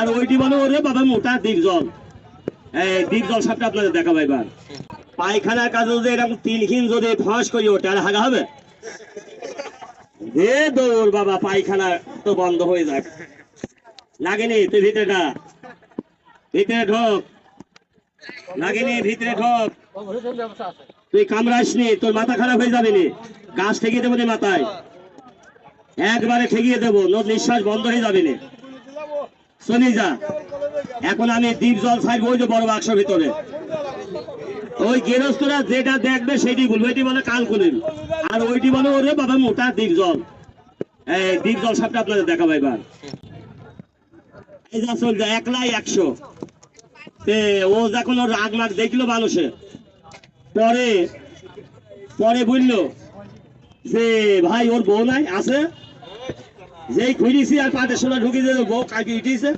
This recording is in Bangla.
আর ওইটি বলো ওরে বাবা মোটা ডিপজল, এই ডিপজল সাপটা আপনাদের দেখাবো এবার। পায়খানার কাজে যদি এরকম তিনখিন যদি ফাঁস করি ওটা আর হাগা হবে? দে দৌড় বাবা, পায়খানা তো বন্ধ হয়ে যাক। লাগেনি তুই ভিতরেটা, ভিতরে ঢোক, লাগেনি ভিতরে ঢোক। তুই কামড়াসনি, তোর মাথা খারাপ হয়ে যাবে নি। গাছ ঠেকিয়ে দেবো নি মাথায়, একবারে ঠেকিয়ে দেবো, নিঃশ্বাস বন্ধ হয়ে যাবে নি। শুনি যা, এখন আমি দ্বীপ জল ছাড়বো ওই যে বড় বাক্সের ভিতরে। ওই গৃহস্থরা যেটা দেখবে সেটি বলবো, এটি বলে কালকুলিন, আর ওইটি বলে ওরে বাবা মোটা দ্বীপ জল। এই দ্বীপ জল সাপটা আপনাদের দেখাবো এবার। এই যা চল যা, 1,00,000 ও যখন ওর রাগ মাগ দেখলো মানুষে, পরে পরে বললো যে ভাই ওর বউ নাই আছে, যেই খুঁড়িছি আর পাটের সোনা ঢুকিয়ে বউ কাকে উঠিয়েছে।